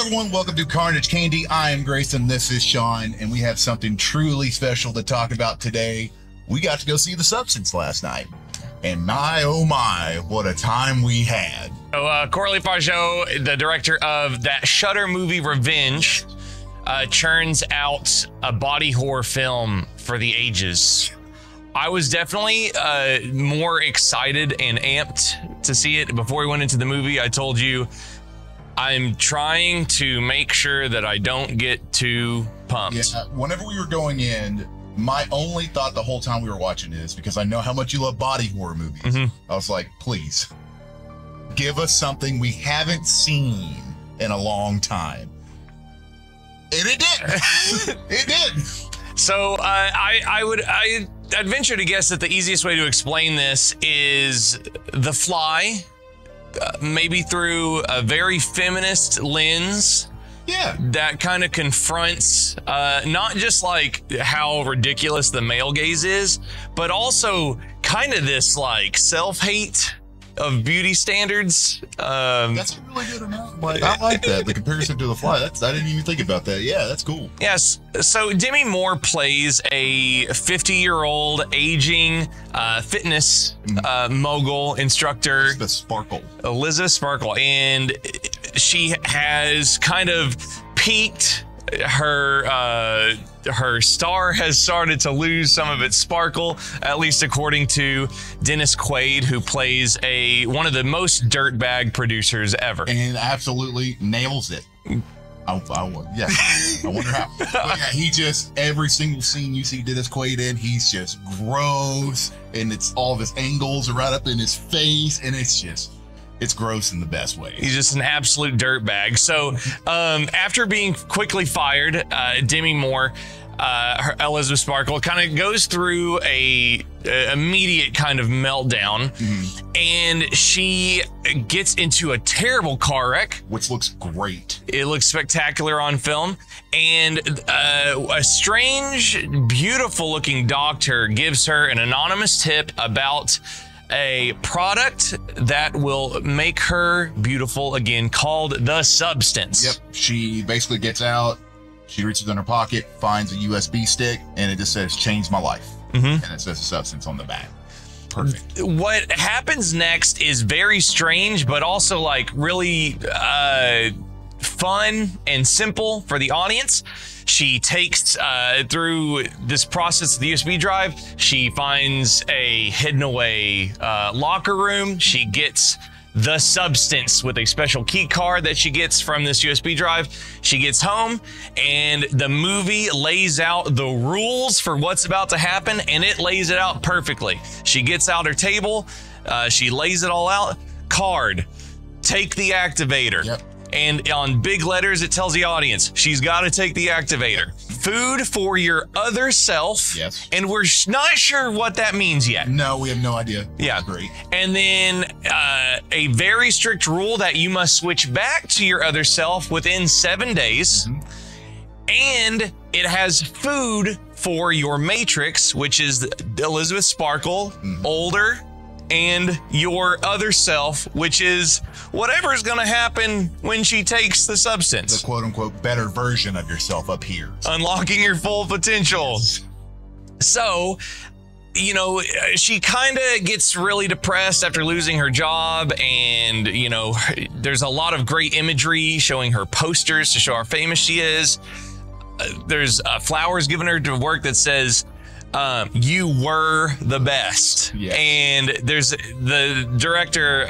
everyone, welcome to Carnage Candy. I am Grayson, this is Sean, and we have something truly special to talk about today. We got to go see The Substance last night, and my oh my, what a time we had. So Coralie Fargeau, the director of that Shudder movie Revenge, churns out a body horror film for the ages. I was definitely more excited and amped to see it. Before we went into the movie, I told you I'm trying to make sure that I don't get too pumped. Yeah, whenever we were going in, my only thought the whole time we were watching this, because I know how much you love body horror movies, I was like, please, give us something we haven't seen in a long time. And it did. It did. So I'd venture to guess that the easiest way to explain this is The Fly, maybe through a very feminist lens. Yeah. That kind of confronts not just like how ridiculous the male gaze is, but also kind of this like self-hate of beauty standards. That's a really good amount. Like, I like that. The comparison to The Fly. I didn't even think about that. Yeah, that's cool. Yes. So Demi Moore plays a 50-year-old aging fitness mogul instructor. Elizabeth Sparkle. And she has kind of peaked. Her star has started to lose some of its sparkle, at least according to Dennis Quaid, who plays one of the most dirtbag producers ever. And absolutely nails it. I wonder how. But yeah, he just, every single scene you see Dennis Quaid in, he's just gross, and it's all of his angles are right up in his face, and it's gross in the best way. He's just an absolute dirtbag. So after being quickly fired, Demi Moore, Elizabeth Sparkle, kind of goes through a immediate kind of meltdown, and she gets into a terrible car wreck. Which looks great. It looks spectacular on film. And a strange, beautiful looking doctor gives her an anonymous tip about a product that will make her beautiful again, called The Substance. Yep. She basically gets out, she reaches in her pocket, finds a USB stick, and it just says, "Changed my life." And it says The Substance on the back. Perfect. What happens next is very strange, but also like really fun and simple for the audience. She takes through this process of the USB drive. She finds a hidden away locker room. She gets The Substance with a special key card that she gets from this USB drive. She gets home, and the movie lays out the rules for what's about to happen, and it lays it out perfectly. She gets out her table. She lays it all out. Card. Take the activator. Yep. And on big letters, it tells the audience, she's got to take the activator. Food for your other self. Yes. And we're not sure what that means yet. No, we have no idea. Yeah. That's great. And then a very strict rule that you must switch back to your other self within 7 days. And it has food for your matrix, which is Elizabeth Sparkle, older, and your other self, which is whatever is going to happen when she takes the substance. The quote-unquote better version of yourself up here. Unlocking your full potential. So, you know, she kind of gets really depressed after losing her job, and, you know, there's a lot of great imagery showing her posters to show how famous she is. There's flowers given her to work that says, you were the best. Yeah. And there's the director,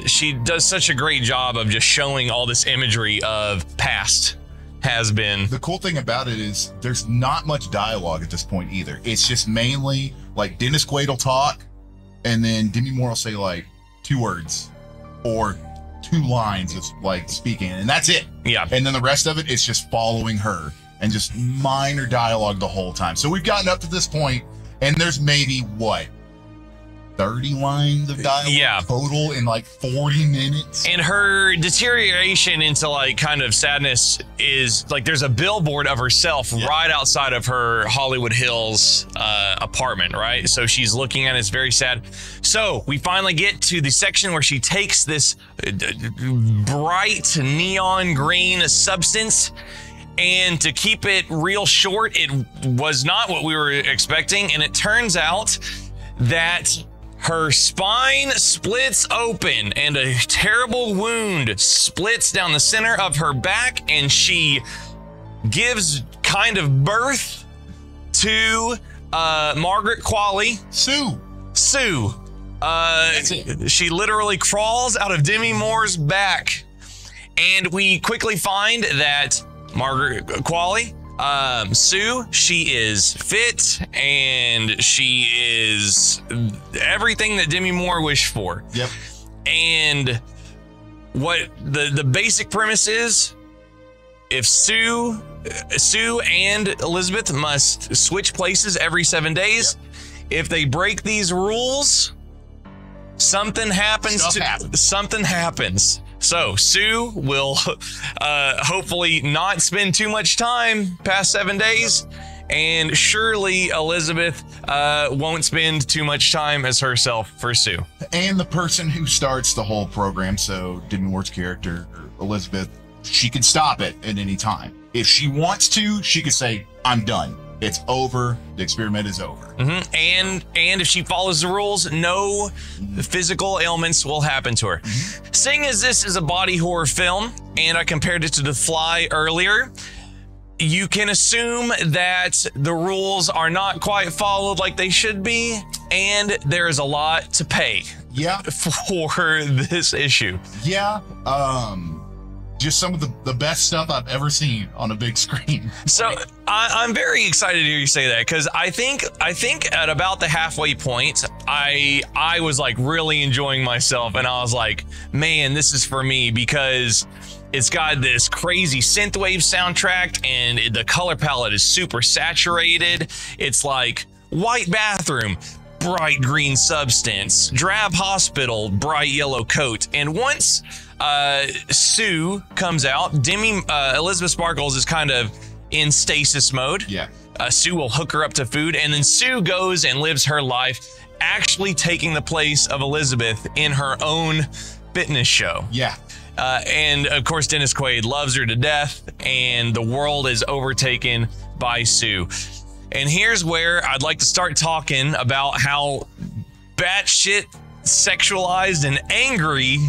she does such a great job of just showing all this imagery of past has been. The cool thing about it is there's not much dialogue at this point either. It's just mainly like Dennis Quaid will talk, and then Demi Moore will say like 2 words or 2 lines of like speaking, and that's it. Yeah. And then the rest of it is just following her and just minor dialogue the whole time. So we've gotten up to this point, and there's maybe what, 30 lines of dialogue total in like 40 minutes. And her deterioration into like kind of sadness is like there's a billboard of herself right outside of her Hollywood Hills apartment, right? So she's looking at it, it's very sad. So we finally get to the section where she takes this bright neon green substance. And to keep it real short, it was not what we were expecting. And it turns out that her spine splits open and a terrible wound splits down the center of her back, and she gives kind of birth to Margaret Qualley. Sue. She literally crawls out of Demi Moore's back. And we quickly find that Margaret Qualley, Sue, she is fit and she is everything that Demi Moore wished for. Yep. And what the basic premise is, if Sue and Elizabeth must switch places every 7 days, if they break these rules, something happens. Something happens. So Sue will hopefully not spend too much time past 7 days, and surely Elizabeth won't spend too much time as herself for Sue. And the person who starts the whole program, so Demi Moore's character, Elizabeth, she can stop it at any time. If she wants to, she could say, I'm done. It's over. The experiment is over. Mm-hmm. And if she follows the rules, no physical ailments will happen to her. Mm-hmm. Seeing as this is a body horror film, and I compared it to The Fly earlier, you can assume that the rules are not quite followed like they should be, and there is a lot to pay. Yeah. For this issue. Yeah. Just some of the best stuff I've ever seen on a big screen. So I'm very excited to hear you say that, because I think at about the halfway point, I was like really enjoying myself, and I was like, man, this is for me, because it's got this crazy synthwave soundtrack, and the color palette is super saturated. It's like white bathroom, bright green substance, drab hospital, bright yellow coat, and once Sue comes out, Elizabeth Sparkles is kind of in stasis mode. Yeah. Sue will hook her up to food, and then Sue goes and lives her life, actually taking the place of Elizabeth in her own fitness show. Yeah. And of course, Dennis Quaid loves her to death, and the world is overtaken by Sue. And here's where I'd like to start talking about how batshit sexualized and angry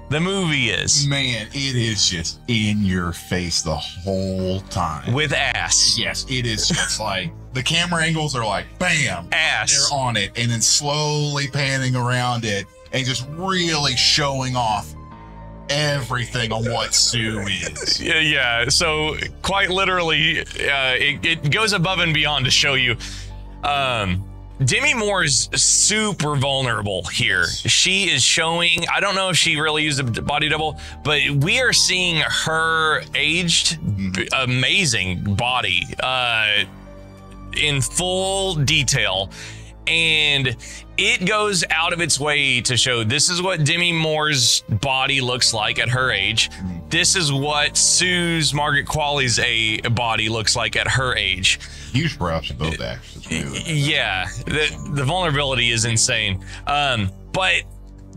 the movie is. Man, it is just in your face the whole time. With ass. Yes, it is just like the camera angles are like, bam, ass. They're on it, and then slowly panning around it and just really showing off everything on what Sue is. Yeah. So quite literally, it goes above and beyond to show you. Demi Moore's super vulnerable here. She is showing, I don't know if she really used a body double, but we are seeing her aged, amazing body in full detail. And it goes out of its way to show this is what Demi Moore's body looks like at her age. This is what Sue's, Margaret Qualley's body looks like at her age. Huge props to both actors. Yeah, the vulnerability is insane. But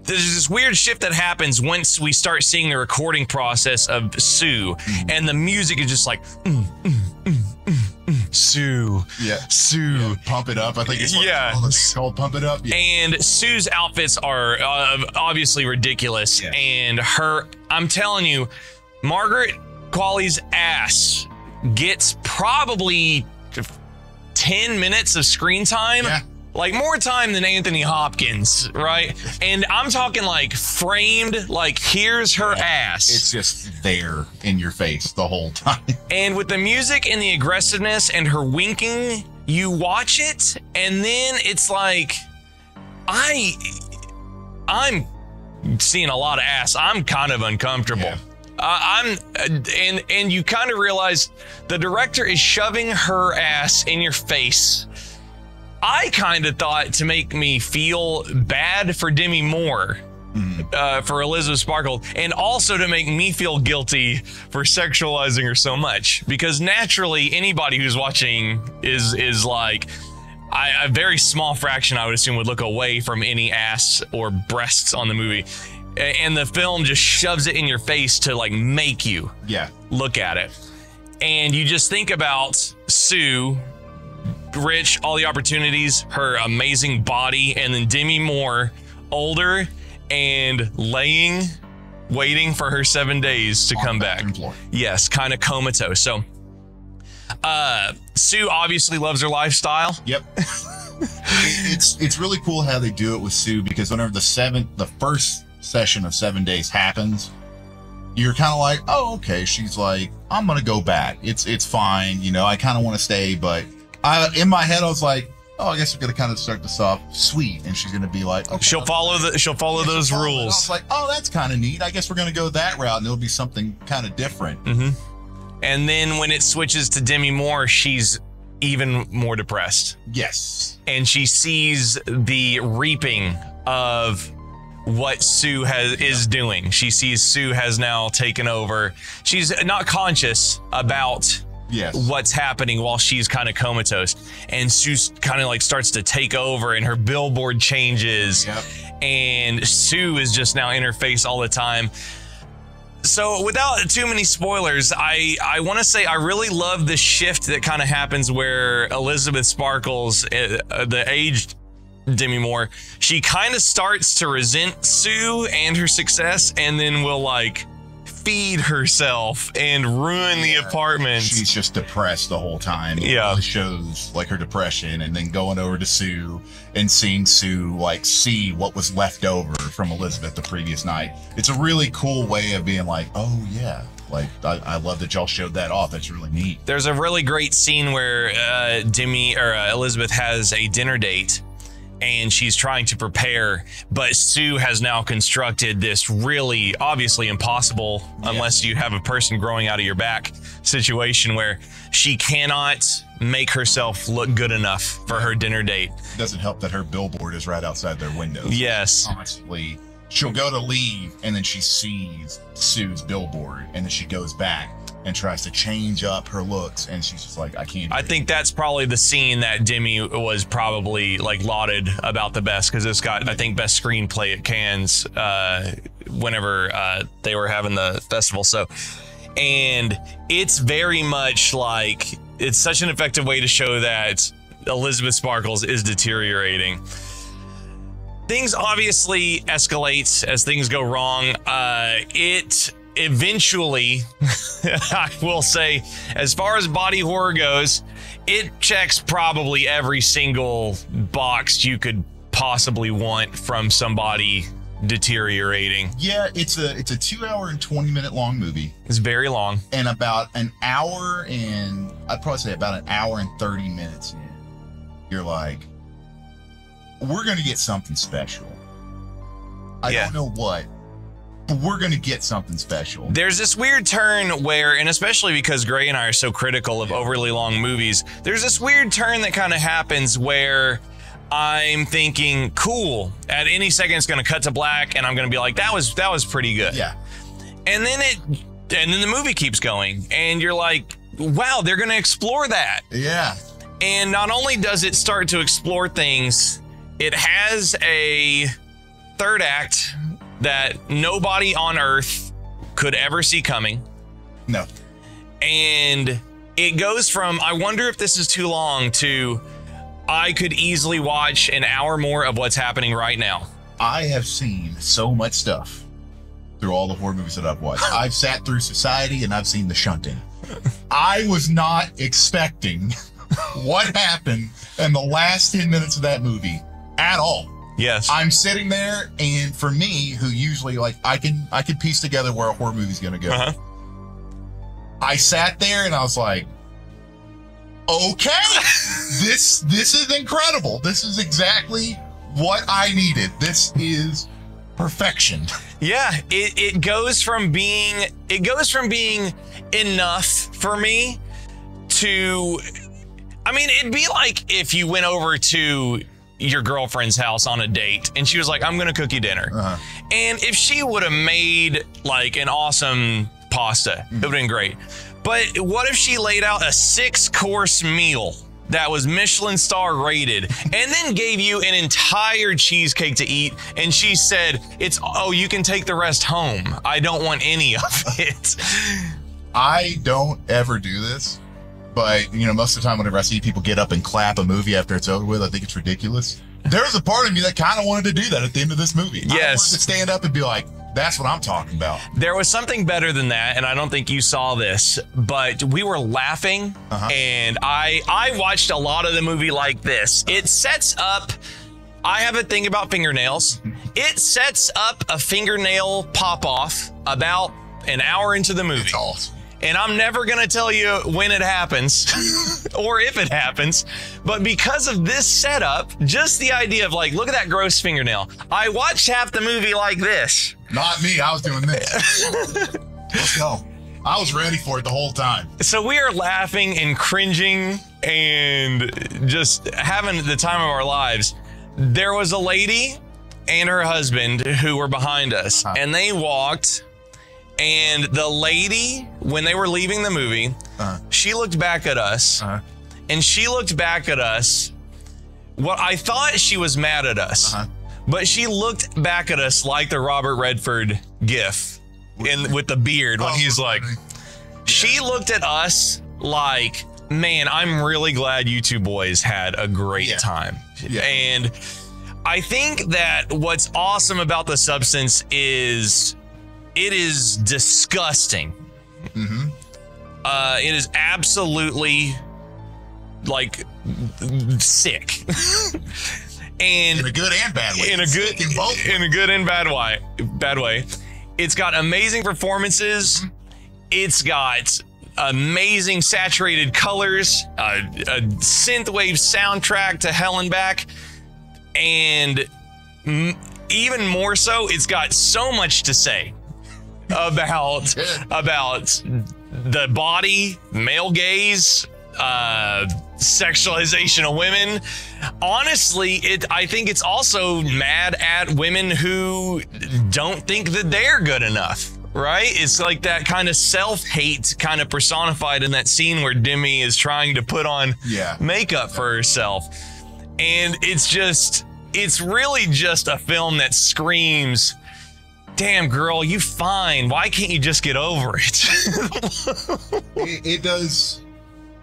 there's this weird shift that happens once we start seeing the recording process of Sue, and the music is just like, Sue. Yeah. Sue. Yeah, Pump It Up, I think it's what it's called, Pump It Up. Yeah. And Sue's outfits are obviously ridiculous. Yeah. And I'm telling you, Margaret Qualley's ass gets probably 10 minutes of screen time. Yeah. Like more time than Anthony Hopkins, right? And I'm talking like framed, like here's her ass. It's just there in your face the whole time. And with the music and the aggressiveness and her winking, you watch it, and then it's like, I'm seeing a lot of ass. I'm kind of uncomfortable. Yeah. And you kind of realize the director is shoving her ass in your face I kind of thought to make me feel bad for Demi Moore, for Elizabeth Sparkle, and also to make me feel guilty for sexualizing her so much, because naturally anybody who's watching is like, a very small fraction, I would assume, would look away from any ass or breasts on the movie. And the film just shoves it in your face to like make you look at it. And you just think about Sue, rich, all the opportunities, her amazing body, and then Demi Moore, older and waiting for her 7 days to come back. Yes, kind of comatose. So Sue obviously loves her lifestyle. Yep. It's really cool how they do it with Sue, because whenever the first session of 7 days happens, you're kind of like, oh, okay. She's like, I'm gonna go back. It's fine. You know, I kind of want to stay, but in my head I was like, oh, I guess we're gonna kind of start this off sweet, and she's gonna be like, okay, she'll follow those rules. I was like, oh, that's kind of neat. I guess we're gonna go that route, and it'll be something kind of different. And then when it switches to Demi Moore, she's even more depressed. Yes. And she sees the reaping of what Sue is doing. She sees Sue has now taken over. She's not conscious about what's happening while she's kind of comatose. And Sue kind of like starts to take over, and her billboard changes. And Sue is just now in her face all the time. So without too many spoilers, I want to say I really love the shift that kind of happens where Elizabeth Sparkles, the aged Demi Moore, she kind of starts to resent Sue and her success, and then will like feed herself and ruin the apartment. She's just depressed the whole time. It really shows like her depression, and then going over to Sue and seeing Sue like see what was left over from Elizabeth the previous night. It's a really cool way of being like, oh yeah, like I love that y'all showed that off. That's really neat. There's a really great scene where Elizabeth has a dinner date, and she's trying to prepare, but Sue has now constructed this really obviously impossible, unless you have a person growing out of your back situation, where she cannot make herself look good enough for her dinner date. It doesn't help that her billboard is right outside their windows. Yes. Constantly, she'll go to leave, and then she sees Sue's billboard, and then she goes back and tries to change up her looks, and she's just like, I can't. I think that's probably the scene that Demi was probably like lauded about the best, because it's got, I think, best screenplay at Cannes whenever they were having the festival. So, and it's very much like, it's such an effective way to show that Elizabeth Sparkles is deteriorating. Things obviously escalate as things go wrong. It eventually, I will say, as far as body horror goes, it checks probably every single box you could possibly want from somebody deteriorating. Yeah, it's a 2 hour and 20 minute long movie. It's very long. And about an hour and, I'd probably say about an hour and 30 minutes in, you're like, we're going to get something special. I don't know what, but we're going to get something special. There's this weird turn where, and especially because Gray and I are so critical of overly long movies, there's this weird turn that kind of happens where I'm thinking, cool, at any second it's going to cut to black, and I'm going to be like, that was pretty good. Yeah. And then the movie keeps going, and you're like, wow, they're going to explore that. Yeah. And not only does it start to explore things, it has a third act that nobody on Earth could ever see coming. No. And it goes from, I wonder if this is too long, to I could easily watch an hour more of what's happening right now. I have seen so much stuff through all the horror movies that I've watched. I've sat through Society, and I've seen The Shunting. I was not expecting what happened in the last 10 minutes of that movie at all. Yes. I'm sitting there, and for me, who usually like I can piece together where a horror movie's gonna go. I sat there and I was like, okay, this is incredible. This is exactly what I needed. This is perfection. Yeah, it goes from being enough for me to, I mean, it'd be like if you went over to your girlfriend's house on a date and she was like, I'm going to cook you dinner. And if she would have made like an awesome pasta, it would have been great. But what if she laid out a 6-course meal that was Michelin star rated and then gave you an entire cheesecake to eat and she said, oh, you can take the rest home. I don't want any of it. I don't ever do this, but you know, most of the time whenever I see people get up and clap a movie after it's over with, I think it's ridiculous. There's a part of me that kind of wanted to do that at the end of this movie. Yes. I wanted to stand up and be like, that's what I'm talking about. There was something better than that, and I don't think you saw this, but we were laughing, and I watched a lot of the movie like this. It sets up, I have a thing about fingernails. It sets up a fingernail pop-off about an hour into the movie. It's awesome. And I'm never going to tell you when it happens or if it happens. But because of this setup, just the idea of like, look at that gross fingernail. I watched half the movie like this. Not me. I was doing this. Let's go. I was ready for it the whole time. So we are laughing and cringing and just having the time of our lives. There was a lady and her husband who were behind us, and they walked. And the lady, when they were leaving the movie, she looked back at us, and she looked back at us. What I thought she was mad at us, but she looked back at us like the Robert Redford gif with the beard when he's like, she looked at us like, man, I'm really glad you two boys had a great time. And I think that what's awesome about The Substance is it is disgusting. It is absolutely like sick. And in a good and bad way. In a good and bad way. It's got amazing performances. It's got amazing saturated colors, a synthwave soundtrack to hell and back, and even more so, it's got so much to say about the body, male gaze, sexualization of women. Honestly, I think it's also mad at women who don't think that they're good enough, right? It's like that kind of self-hate kind of personified in that scene where Demi is trying to put on makeup for herself. And it's really just a film that screams, damn girl, you fine. Why can't you just get over it? It does.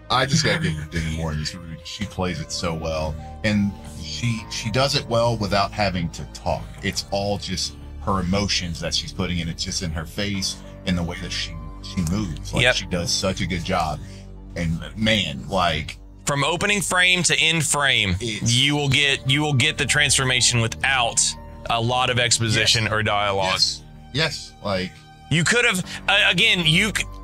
I just gotta give her Demi Moore in this movie. She plays it so well, and she does it well without having to talk. It's all just her emotions that she's putting in. It's just in her face and the way that she moves. Like she does such a good job. And man, like from opening frame to end frame, you will get the transformation without a lot of exposition or dialogue. Yes. Like you could have, again,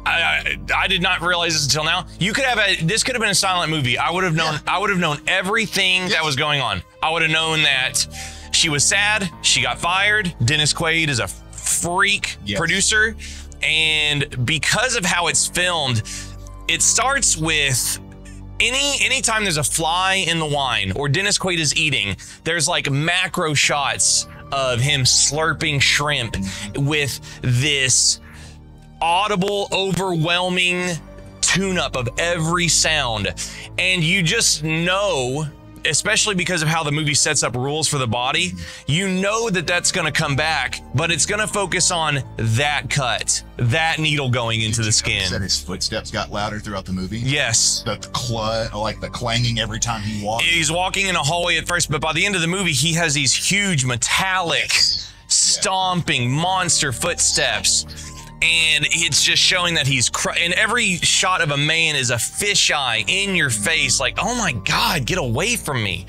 I did not realize this until now. You could have this could have been a silent movie. I would have known. I would have known everything that was going on. I would have known that she was sad. She got fired. Dennis Quaid is a freak producer, and because of how it's filmed, it starts with anytime there's a fly in the wine or Dennis Quaid is eating, there's like macro shots of him slurping shrimp with this audible, overwhelming tune-up of every sound. And you just know, especially because of how the movie sets up rules for the body, you know that that's going to come back, but it's going to focus on that cut, that needle going into the skin. That his footsteps got louder throughout the movie. Yes. The clanging every time he walks. He's walking in a hallway at first, but by the end of the movie, he has these huge metallic, stomping monster footsteps. And it's just showing that he's and every shot of a man is a fisheye in your face, like, oh my God, get away from me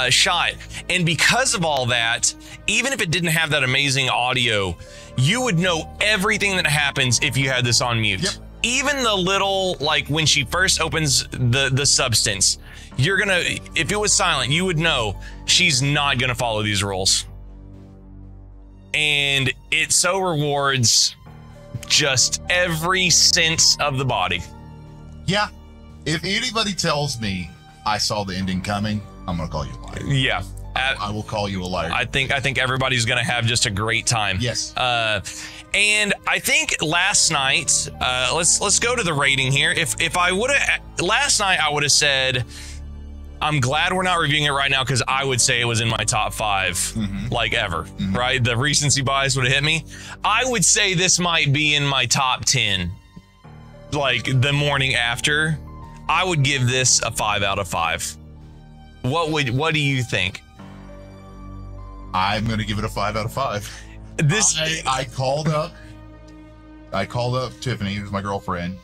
shot. And because of all that, even if it didn't have that amazing audio, you would know everything that happens if you had this on mute. Yep. Even the little, like when she first opens the substance, you're gonna, if it was silent, you would know she's not gonna follow these rules. And it so rewards just every sense of the body. Yeah. If anybody tells me I saw the ending coming, I'm gonna call you a liar. Yeah. I will call you a liar. I think everybody's gonna have just a great time. Yes. And I think last night, let's go to the rating here. If I would have last night, I would have said, I'm glad we're not reviewing it right now because I would say it was in my top 5, like ever. Right? The recency bias would have hit me. I would say this might be in my top 10. Like the morning after, I would give this a 5 out of 5. What do you think? I'm gonna give it a 5 out of 5. I called up Tiffany, who's my girlfriend,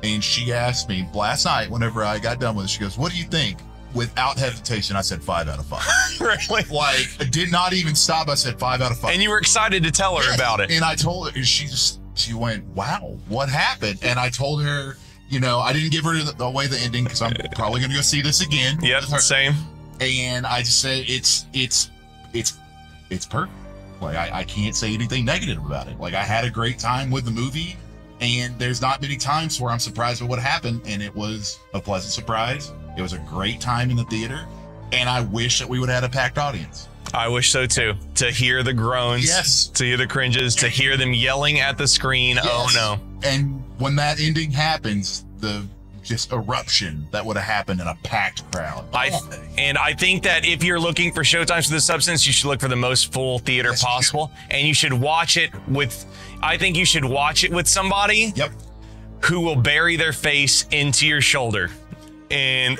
and she asked me last night whenever I got done with it, she goes, what do you think? Without hesitation, I said 5 out of 5. Really? Like, I did not even stop. I said 5 out of 5. And you were excited to tell her about it. And I told her, she went, wow, what happened? And I told her, you know, I didn't give her away the ending because I'm probably going to go see this again. Yep, same. And I just said, it's perfect. Like, I can't say anything negative about it. Like, I had a great time with the movie, and there's not many times where I'm surprised with what happened, and it was a pleasant surprise. It was a great time in the theater, and I wish that we would have had a packed audience. I wish so too. To hear the groans, yes, to hear the cringes, to hear them yelling at the screen. Yes. Oh no. And when that ending happens, the just eruption that would have happened in a packed crowd. I think that if you're looking for showtimes for The Substance, you should look for the most full theater possible, and you should watch it with. I think you should watch it with somebody. Yep. Who will bury their face into your shoulder, in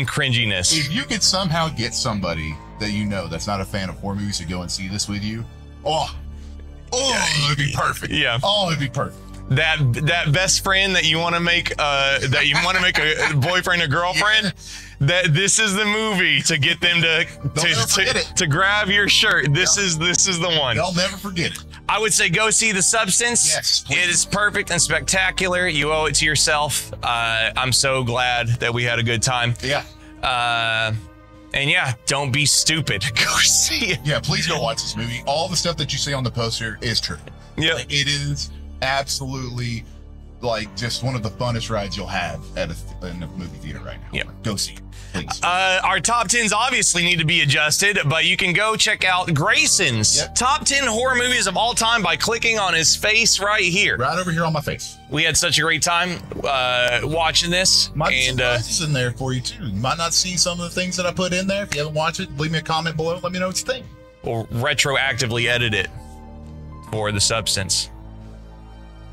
cringiness. If you could somehow get somebody that you know that's not a fan of horror movies to go and see this with you, it'd be perfect. Yeah. Oh, it'd be perfect. That best friend that you want to make a boyfriend or girlfriend, that this is the movie to get them to grab your shirt. This is the one. They'll never forget it. I would say go see The Substance. Yes, please. It is perfect and spectacular. You owe it to yourself. I'm so glad that we had a good time. Yeah. And yeah, don't be stupid. Go see it. Yeah, please go watch this movie. All the stuff that you see on the poster is true. Yeah. Like, it is absolutely like just one of the funnest rides you'll have in a movie theater right now. Yeah. Go see it, please. Our top 10s obviously need to be adjusted, but you can go check out Grayson's top 10 horror movies of all time by clicking on his face right here. Right over here on my face. We had such a great time watching this. Might be surprises in there for you too. You might not see some of the things that I put in there. If you haven't watched it, leave me a comment below. Let me know what you think. Or retroactively edit it for The Substance.